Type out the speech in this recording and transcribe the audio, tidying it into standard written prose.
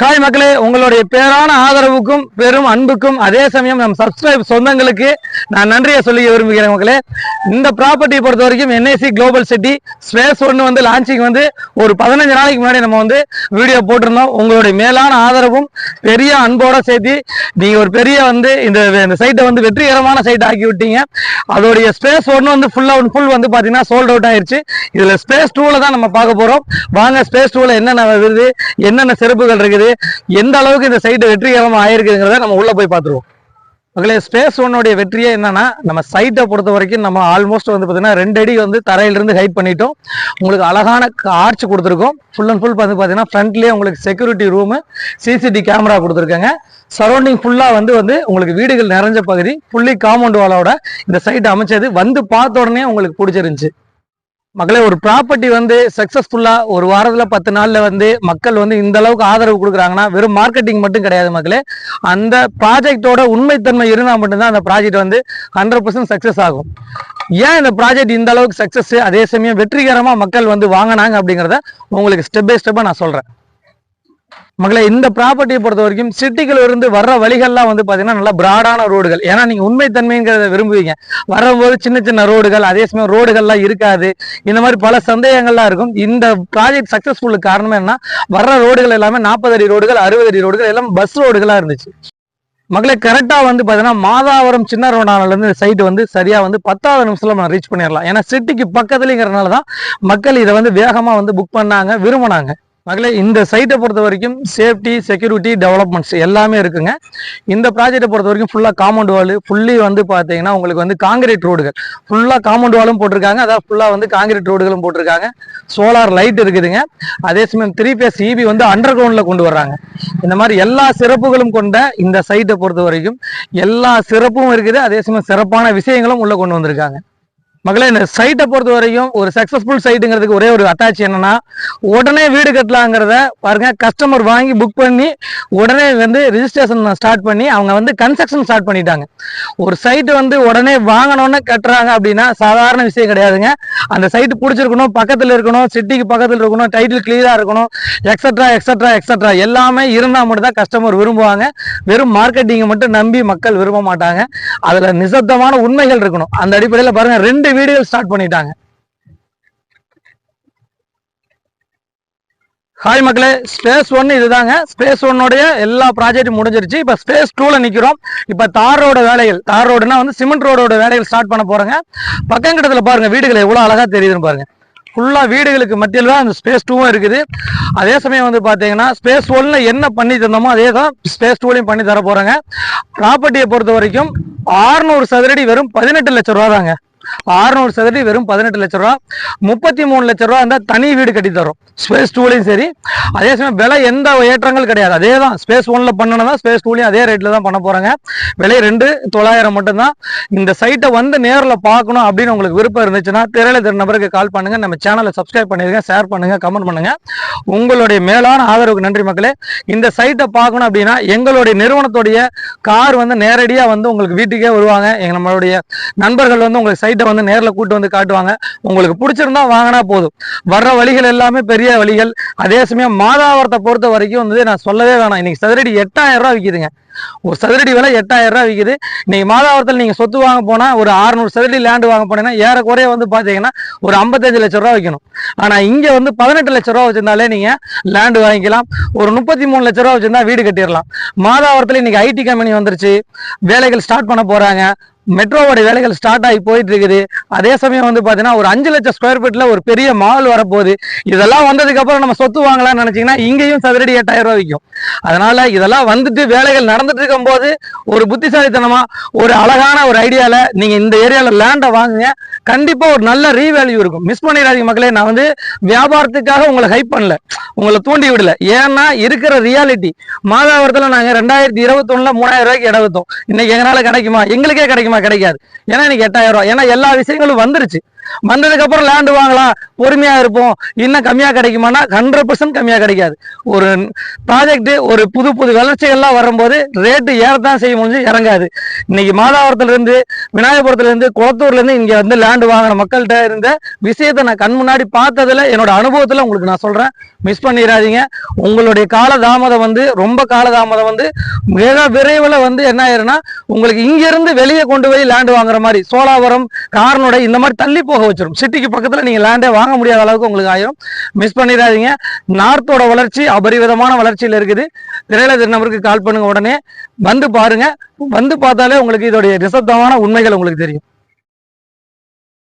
Hi மக்களே, உங்களுடைய பேரான ஆதரவுக்கும் பெரும் அன்புக்கும் அதே சமயம் நம் சப்ஸ்கிரைப் சொந்தங்களுக்கு நான் நன்றியை சொல்லி விரும்புகிறேன். மக்களே, இந்த ப்ராப்பர்ட்டியை பொறுத்த வரைக்கும் என்ஐசி குளோபல் சிட்டி ஸ்பேஸ் 1 வந்து லான்ச்சிங் வந்து ஒரு 15 நாளைக்கு முன்னாடி நம்ம வந்து வீடியோ போட்டிருந்தோம். உங்களுடைய மேலான ஆதரவும் பெரிய அன்போட சேர்த்து நீங்க ஒரு பெரிய வந்து இந்த சைட்டை வந்து வெற்றிகரமான சைட் ஆக்கி விட்டீங்க. அதோடைய ஸ்பேஸ் 1 வந்து ஃபுல் வந்து பாத்தீங்கன்னா சோல்ட் அவுட் ஆயிருச்சு. இதுல ஸ்பேஸ் 2ல தான் நம்ம பார்க்க போறோம். வாங்க, ஸ்பேஸ் 2ல என்னென்ன வருது, என்னென்ன சிறப்புகள் இருக்குது, எந்த அளவுக்கு இந்த சைட் வெற்றிகரமா ஆயிருக்குங்கிறத நம்ம உள்ள போய் பார்த்துருவோம். மக்களே, ஸ்பேஸ் 1 வெற்றியே என்னன்னா, நம்ம சைட்டை பொறுத்த வரைக்கும் நம்ம ஆல்மோஸ்ட் வந்து பாத்தீங்கன்னா 2 அடி வந்து தரையிலிருந்து ஹைட் பண்ணிட்டோம். உங்களுக்கு அழகான ஆர்ச் கொடுத்துருக்கோம். ஃபுல் அண்ட் ஃபுல் வந்து பாத்தீங்கன்னா ஃப்ரண்ட்லயே உங்களுக்கு செக்யூரிட்டி ரூமு, சிசிடி கேமரா கொடுத்துருக்காங்க. சரௌண்டிங் ஃபுல்லா வந்து உங்களுக்கு வீடுகள் நிறைஞ்ச பகுதி, ஃபுல்லி காம்பவுண்ட் வாலோட இந்த சைட் அமைச்சது வந்து பார்த்த உடனே உங்களுக்கு பிடிச்சிருந்துச்சு. மக்களே, ஒரு ப்ராப்பர்ட்டி வந்து சக்சஸ்ஃபுல்லா ஒரு வாரத்துல 10 நாள்ல வந்து மக்கள் வந்து இந்த அளவுக்கு ஆதரவு கொடுக்குறாங்கன்னா வெறும் மார்க்கெட்டிங் மட்டும் கிடையாது மக்களே. அந்த ப்ராஜெக்டோட உண்மைத்தன்மை இருந்தால் மட்டும்தான் அந்த ப்ராஜெக்ட் வந்து 100% சக்சஸ் ஆகும். ஏன் இந்த ப்ராஜெக்ட் இந்த அளவுக்கு சக்சஸ், அதே சமயம் வெற்றிகரமா மக்கள் வந்து வாங்கினாங்க அப்படிங்கிறத உங்களுக்கு ஸ்டெப் பை ஸ்டெப்பா நான் சொல்றேன். மக்களை, இந்த ப்ராப்பர்ட்டியை பொறுத்த வரைக்கும் சிட்டிக்குள்ள இருந்து வர்ற வழிகள்லாம் வந்து பாத்தீங்கன்னா நல்லா பிராடான ரோடுகள். ஏன்னா நீங்க உண்மைத்தன்மைங்கிறத விரும்புவீங்க. வரும்போது சின்ன சின்ன ரோடுகள், அதே சமயம் ரோடுகள்லாம் இருக்காது. இந்த மாதிரி பல சந்தேகங்கள்லாம் இருக்கும். இந்த ப்ராஜெக்ட் சக்சஸ்ஃபுல்லுக்கு காரணம் என்ன, வர்ற ரோடுகள் எல்லாமே 40 அடி ரோடுகள், 60 அடி ரோடுகள், எல்லாம் பஸ் ரோடுகளா இருந்துச்சு. மக்களே, கரெக்டா வந்து பாத்தீங்கன்னா மாதாவரம் சின்ன ரோடானால இருந்து சைட் வந்து சரியா வந்து 10வது நிமிஷத்துல நம்ம ரீச் பண்ணிடலாம். ஏன்னா சிட்டிக்கு பக்கத்துலங்கிறதுனாலதான் மக்கள் இதை வந்து வேகமா வந்து புக் பண்ணாங்க, விரும்பினாங்க. மக்களே, இந்த சைட்டை பொறுத்த வரைக்கும் சேஃப்டி, செக்யூரிட்டி, டெவலப்மெண்ட்ஸ் எல்லாமே இருக்குங்க. இந்த ப்ராஜெக்டை பொறுத்த வரைக்கும் ஃபுல்லா காம்பவுண்ட் வால், ஃபுல்லி வந்து பாத்தீங்கன்னா உங்களுக்கு வந்து காங்கிரீட் ரோடுகள், ஃபுல்லா காம்பவுண்ட் வாலும் போட்டிருக்காங்க. அதாவது ஃபுல்லா வந்து காங்கிரீட் ரோடுகளும் போட்டிருக்காங்க. சோலார் லைட் இருக்குதுங்க. அதே சமயம் 3 பேஸ் EB வந்து அண்டர் கிரவுண்ட்ல கொண்டு வர்றாங்க. இந்த மாதிரி எல்லா சிறப்புகளும் கொண்ட இந்த சைட்டை பொறுத்த வரைக்கும் எல்லா சிறப்பும் இருக்குது. அதே சமயம் சிறப்பான விஷயங்களும் உள்ள கொண்டு வந்திருக்காங்க. மக்களே, இந்த சைட்டை பொறுத்த வரைக்கும் ஒரு சக்சஸ்ஃபுல் சைட்டுங்கிறதுக்கு ஒரே ஒரு அட்டாச் என்னன்னா, உடனே வீடு கட்டலாங்கிறத பாருங்க. கஸ்டமர் வாங்கி புக் பண்ணி உடனே வந்து ரிஜிஸ்ட்ரேஷன் ஸ்டார்ட் பண்ணி அவங்க வந்து கன்ஸ்ட்ரக்ஷன் ஸ்டார்ட் பண்ணிட்டாங்க. ஒரு சைட்டு வந்து உடனே வாங்கணும்னு கட்டுறாங்க அப்படின்னா சாதாரண விஷயம் கிடையாதுங்க. அந்த சைட்டு பிடிச்சிருக்கணும், பக்கத்தில் இருக்கணும், சிட்டிக்கு பக்கத்தில் இருக்கணும், டைட்டில் கிளியரா இருக்கணும், எக்ஸட்ரா எக்ஸட்ரா எக்ஸட்ரா எல்லாமே இருந்தால் மட்டும் தான் கஸ்டமர் விரும்புவாங்க. வெறும் மார்க்கெட்டிங்கை மட்டும் நம்பி மக்கள் விரும்ப மாட்டாங்க. அதுல நிசப்தமான உண்மைகள் இருக்கணும். அந்த அடிப்படையில் பாருங்க, 2 வீடியோ ஸ்டார்ட் பண்ணிட்டாங்க. ஹாய் மக்களே, ஸ்பேஸ் 1 இதுதாங்க. ஸ்பேஸ் 1 எல்லா ப்ராஜெக்டும் முடிஞ்சிருச்சு. இப்ப ஸ்பேஸ் 2ல நிக்கிறோம். இப்ப தார் ரோட வேலைகள், தார் ரோடுனா வந்து சிமெண்ட் ரோடோட வேலைகள் ஸ்டார்ட் பண்ண போறாங்க. பக்கங்கிட்டத்துல பாருங்க வீடுகள் எவ்வளவு அழகா தெரியுதுன்னு பாருங்க. ஃபுல்லா வீடுகளுக்கு மத்தியில் தான் அந்த ஸ்பேஸ் 2வும் இருக்குது. அதே சமயம் வந்து பாத்தீங்கன்னா ஸ்பேஸ் 1ல என்ன பண்ணி தந்தோமோ அதே தான் ஸ்பேஸ் 2லையும் பண்ணி தர போறாங்க. ப்ராப்பர்ட்டியை பொறுத்த வரைக்கும் 600 சதுரடி வெறும் 18 லட்சம் ரூபா தாங்க. 600 சதுரடி வெறும் 18 லட்சம் ரூபா. 33 லட்சம் ரூபா இருந்தா தனி வீடு கட்டி தரும் ஸ்பேஸ் 2லையும் சரி. அதே சமயம் விலை எந்த ஏற்றங்கள் கிடையாது. அதே தான் ஸ்பேஸ் 1ல பண்ணனா ஸ்பேஸ் 2லையும் அதே ரேட்ல தான் பண்ண போறாங்க. விலை 2,900 மட்டும்தான். இந்த சைட்டை வந்து நேரில் பார்க்கணும் அப்படின்னு உங்களுக்கு விருப்பம் இருந்துச்சுன்னா திரையில தெரிய நபருக்கு கால் பண்ணுங்க. நம்ம சேனலை சப்ஸ்கிரைப் பண்ணிருங்க, ஷேர் பண்ணுங்க, கமெண்ட் பண்ணுங்க. உங்களுடைய மேலான ஆதரவுக்கு நன்றி மக்களே. இந்த சைட்டை பார்க்கணும் அப்படின்னா எங்களுடைய நிறுவனத்துடைய கார் வந்து நேரடியா வந்து உங்களுக்கு வீட்டுக்கே வருவாங்க. நம்மளுடைய நண்பர்கள் வந்து உங்களுக்கு சைட்டை வந்து நேரில் கூட்டு வந்து காட்டுவாங்க. உங்களுக்கு பிடிச்சிருந்தா வாங்கினா போதும். வர்ற வழிகள் எல்லாமே பெரிய வழிகள். அதே சமயம் மாதாவரத்தை பொறுத்த வரைக்கும் வந்து நான் சொல்லவே வேணாம். இன்னைக்கு சதுரடி 8000 ரூபா விற்கிதுங்க. ஒரு சதுரடி விலை 8000 ரூபா விற்கிது. இன்னைக்கு மாதாவரத்தில் நீங்க சொத்து வாங்க போனா ஒரு 600 சதுரடி லேண்டு வாங்க போனீங்கன்னா ஏறக்குறைய வந்து பாத்தீங்கன்னா ஒரு 55 லட்சம் ரூபா வைக்கணும். ஆனா இங்க வந்து 18 லட்சம் ரூபா வச்சிருந்தாலே நீங்க லேண்டு வாங்கிக்கலாம். ஒரு 33 லட்சம் ரூபா வச்சிருந்தா வீடு கட்டிடலாம். மாதாவரத்தில் இன்னைக்கு IT கம்பெனி வந்துருச்சு, வேலைகள் ஸ்டார்ட் பண்ண போறாங்க. மெட்ரோவோட வேலைகள் ஸ்டார்ட் ஆகி போயிட்டு இருக்குது. அதே சமயம் வந்து பாத்தீங்கன்னா ஒரு 5 லட்சம் ஸ்கொயர் ஃபீட்ல ஒரு பெரிய மால் வரப்போகுது. இதெல்லாம் வந்ததுக்கு அப்புறம் நம்ம சொத்து வாங்கலாம்னு நினைச்சீங்கன்னா இங்கேயும் சதுரடி 8000 ரூபா விற்கும். அதனால இதெல்லாம் வந்துட்டு வேலைகள் நடந்துட்டு இருக்கும் போது ஒரு புத்திசாலித்தனமா ஒரு அழகான ஒரு ஐடியால நீங்க இந்த ஏரியால லேண்டை வாங்குங்க. கண்டிப்பா ஒரு நல்ல ரீவேல்யூ இருக்கும். மிஸ் பண்ணிடாதீங்க மக்களே. நான் வந்து வியாபாரத்துக்காக உங்களை ஹைப் பண்ணல, உங்களை தூண்டி விடல. ஏன்னா இருக்கிற ரியாலிட்டி. மாதாவரத்துல நாங்க 2021ல 3000 ரூபாய்க்கு இடம் வித்தோம். இன்னைக்கு எங்களால கிடைக்குமா? எங்களுக்கே கிடைக்குமா? கிடைக்காது. ஏன்னா இன்னைக்கு 8000 ரூபாய். ஏன்னா எல்லா விஷயங்களும் வந்துருச்சு. வந்ததுக்கு அப்புறம் லேண்ட் வாங்கலாம், பொறுமையா இருப்போம், இன்னும் கம்மியா கிடைக்குமானா 100% கம்மியா கிடைக்காது. ஒரு ப்ராஜெக்ட் ஒரு புது புது வளர்ச்சிகள்லாம் வரும்போது ரேட்டு ஏறத்தான் செய்ய முடிஞ்சு இறங்காது. இன்னைக்கு மாதாவரத்துல இருந்து, விநாயகபுரத்துல இருந்து, குளத்தூர்ல இருந்து இங்க வந்து லேண்ட் வாங்கின மக்கள்கிட்ட இருந்த விஷயத்தை நான் கண் முன்னாடி பார்த்ததுல, என்னோட அனுபவத்துல உங்களுக்கு நான் சொல்றேன், மிஸ் பண்ணிடாதீங்க. உங்களுடைய காலதாமதம் வந்து ரொம்ப காலதாமதம் வந்து மிக விரைவில் வந்து என்ன ஆயிருன்னா, உங்களுக்கு இங்க இருந்து வெளியே கொண்டு போய் லேண்ட் வாங்குற மாதிரி சோழாவரம், காரனுடை இந்த மாதிரி தள்ளி போக வச்சிரும். சிட்டிக்கு பக்கத்துல நீங்க லேண்டே வாங்க முடியாத அளவுக்கு உங்களுக்கு ஆயிரும். மிஸ் பண்ணிடாதீங்க. நார்த்தோட வளர்ச்சி அபரிவிதமான வளர்ச்சியில் இருக்குது. திரையில நம்பருக்கு கால் பண்ணுங்க, உடனே வந்து பாருங்க. வந்து பார்த்தாலே உங்களுக்கு இதோடைய நிசப்தமான உண்மைகள் உங்களுக்கு தெரியும்.